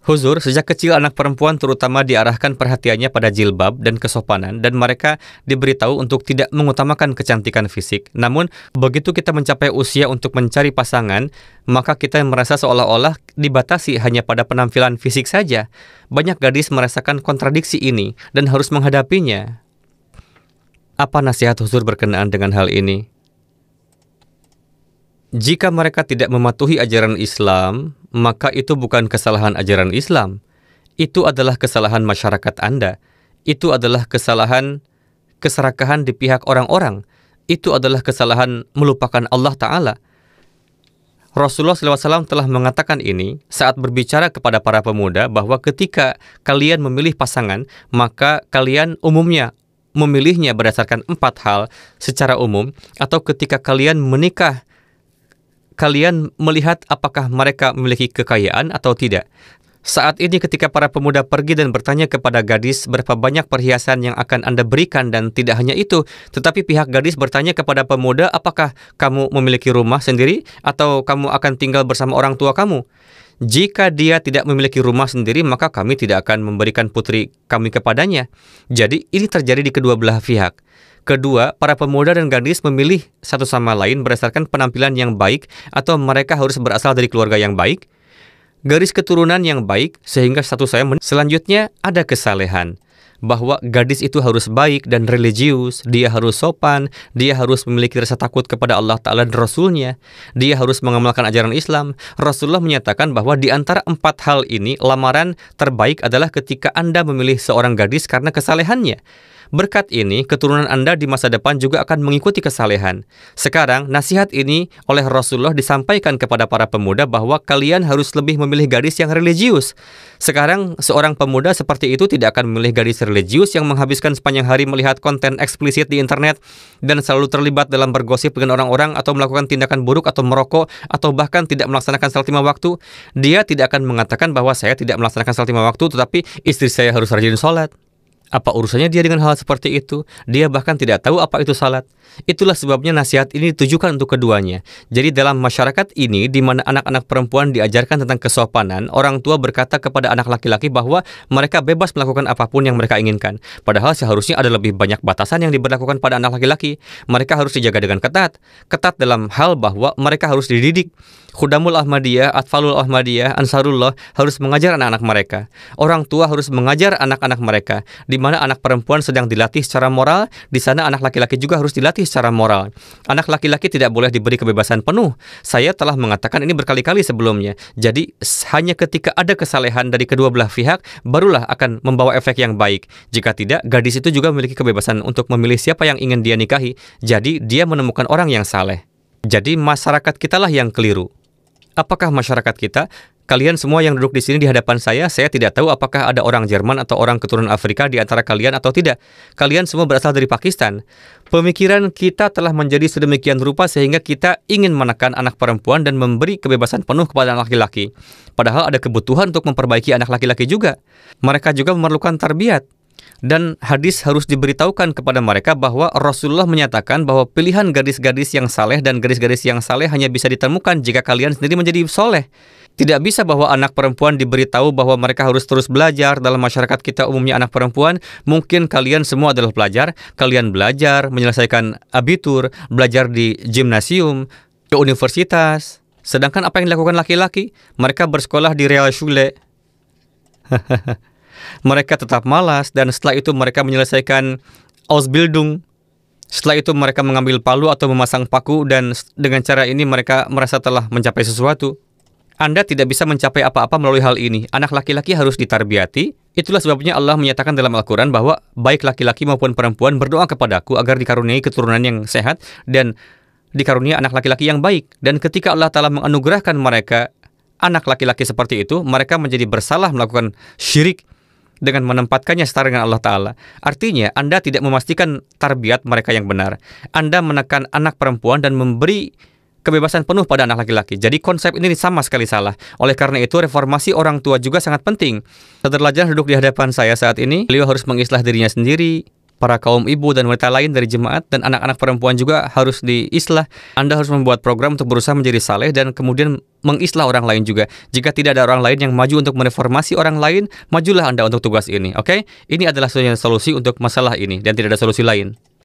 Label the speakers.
Speaker 1: Huzur, sejak kecil anak perempuan terutama diarahkan perhatiannya pada jilbab dan kesopanan, dan mereka diberitahu untuk tidak mengutamakan kecantikan fisik. Namun, begitu kita mencapai usia untuk mencari pasangan, maka kita merasa seolah-olah dibatasi hanya pada penampilan fisik saja. Banyak gadis merasakan kontradiksi ini dan harus menghadapinya. Apa nasihat Huzur berkenaan dengan hal ini? Jika mereka tidak mematuhi ajaran Islam, maka itu bukan kesalahan ajaran Islam. Itu adalah kesalahan masyarakat Anda. Itu adalah kesalahan keserakahan di pihak orang-orang. Itu adalah kesalahan melupakan Allah Ta'ala. Rasulullah SAW telah mengatakan ini saat berbicara kepada para pemuda bahwa ketika kalian memilih pasangan, maka kalian umumnya memilihnya berdasarkan 4 hal secara umum, atau ketika kalian menikah, kalian melihat apakah mereka memiliki kekayaan atau tidak. Saat ini ketika para pemuda pergi dan bertanya kepada gadis berapa banyak perhiasan yang akan Anda berikan, dan tidak hanya itu, tetapi pihak gadis bertanya kepada pemuda, apakah kamu memiliki rumah sendiri atau kamu akan tinggal bersama orang tua kamu? Jika dia tidak memiliki rumah sendiri, maka kami tidak akan memberikan putri kami kepadanya. Jadi ini terjadi di kedua belah pihak. Kedua, para pemuda dan gadis memilih satu sama lain berdasarkan penampilan yang baik, atau mereka harus berasal dari keluarga yang baik, garis keturunan yang baik, sehingga status saya selanjutnya ada kesalehan. Bahwa gadis itu harus baik dan religius, dia harus sopan, dia harus memiliki rasa takut kepada Allah Ta'ala dan Rasulnya, dia harus mengamalkan ajaran Islam. Rasulullah menyatakan bahwa di antara 4 hal ini, lamaran terbaik adalah ketika Anda memilih seorang gadis karena kesalehannya. Berkat ini, keturunan Anda di masa depan juga akan mengikuti kesalehan. Sekarang, nasihat ini oleh Rasulullah disampaikan kepada para pemuda bahwa kalian harus lebih memilih gadis yang religius. Sekarang, seorang pemuda seperti itu tidak akan memilih gadis religius yang menghabiskan sepanjang hari melihat konten eksplisit di internet dan selalu terlibat dalam bergosip dengan orang-orang atau melakukan tindakan buruk atau merokok atau bahkan tidak melaksanakan salat 5 waktu. Dia tidak akan mengatakan bahwa saya tidak melaksanakan salat 5 waktu, tetapi istri saya harus rajin sholat. Apa urusannya dia dengan hal seperti itu? Dia bahkan tidak tahu apa itu salat. Itulah sebabnya nasihat ini ditujukan untuk keduanya. Jadi dalam masyarakat ini, di mana anak-anak perempuan diajarkan tentang kesopanan, orang tua berkata kepada anak laki-laki bahwa mereka bebas melakukan apapun yang mereka inginkan. Padahal seharusnya ada lebih banyak batasan yang diberlakukan pada anak laki-laki. Mereka harus dijaga dengan ketat. Ketat dalam hal bahwa mereka harus dididik. Khudamul Ahmadiyah, Atfalul Ahmadiyah, Ansarullah harus mengajar anak-anak mereka. Orang tua harus mengajar anak-anak mereka. Di mana anak perempuan sedang dilatih secara moral, di sana anak laki-laki juga harus dilatih secara moral. Anak laki-laki tidak boleh diberi kebebasan penuh. Saya telah mengatakan ini berkali-kali sebelumnya. Jadi hanya ketika ada kesalehan dari kedua belah pihak, barulah akan membawa efek yang baik. Jika tidak, gadis itu juga memiliki kebebasan untuk memilih siapa yang ingin dia nikahi. Jadi dia menemukan orang yang saleh. Jadi masyarakat kitalah yang keliru. Apakah masyarakat kita? Kalian semua yang duduk di sini di hadapan saya tidak tahu apakah ada orang Jerman atau orang keturunan Afrika di antara kalian atau tidak. Kalian semua berasal dari Pakistan. Pemikiran kita telah menjadi sedemikian rupa sehingga kita ingin menekan anak perempuan dan memberi kebebasan penuh kepada anak laki-laki. Padahal ada kebutuhan untuk memperbaiki anak laki-laki juga. Mereka juga memerlukan tarbiyat. Dan hadis harus diberitahukan kepada mereka bahwa Rasulullah menyatakan bahwa pilihan gadis-gadis yang saleh dan gadis-gadis yang saleh hanya bisa ditemukan jika kalian sendiri menjadi soleh. Tidak bisa bahwa anak perempuan diberitahu bahwa mereka harus terus belajar. Dalam masyarakat kita umumnya anak perempuan, mungkin kalian semua adalah pelajar. Kalian belajar, menyelesaikan abitur, belajar di gimnasium, ke universitas. Sedangkan apa yang dilakukan laki-laki? Mereka bersekolah di Realschule. Mereka tetap malas, dan setelah itu mereka menyelesaikan Ausbildung. Setelah itu mereka mengambil palu atau memasang paku, dan dengan cara ini mereka merasa telah mencapai sesuatu. Anda tidak bisa mencapai apa-apa melalui hal ini. Anak laki-laki harus ditarbiyati. Itulah sebabnya Allah menyatakan dalam Al-Quran bahwa baik laki-laki maupun perempuan berdoa kepadaku agar dikaruniai keturunan yang sehat dan dikarunia anak laki-laki yang baik. Dan ketika Allah Ta'ala menganugerahkan mereka anak laki-laki seperti itu, mereka menjadi bersalah melakukan syirik dengan menempatkannya setara dengan Allah Ta'ala. Artinya, Anda tidak memastikan tarbiyat mereka yang benar. Anda menekan anak perempuan dan memberi kebebasan penuh pada anak laki-laki. Jadi konsep ini sama sekali salah. Oleh karena itu, reformasi orang tua juga sangat penting. Saudara Lajnah duduk di hadapan saya saat ini. Beliau harus mengislah dirinya sendiri. para kaum ibu dan wanita lain dari jemaat, dan anak-anak perempuan juga harus diislah. Anda harus membuat program untuk berusaha menjadi saleh dan kemudian mengislah orang lain juga. Jika tidak ada orang lain yang maju untuk mereformasi orang lain, majulah Anda untuk tugas ini. Oke? Ini adalah solusi untuk masalah ini dan tidak ada solusi lain.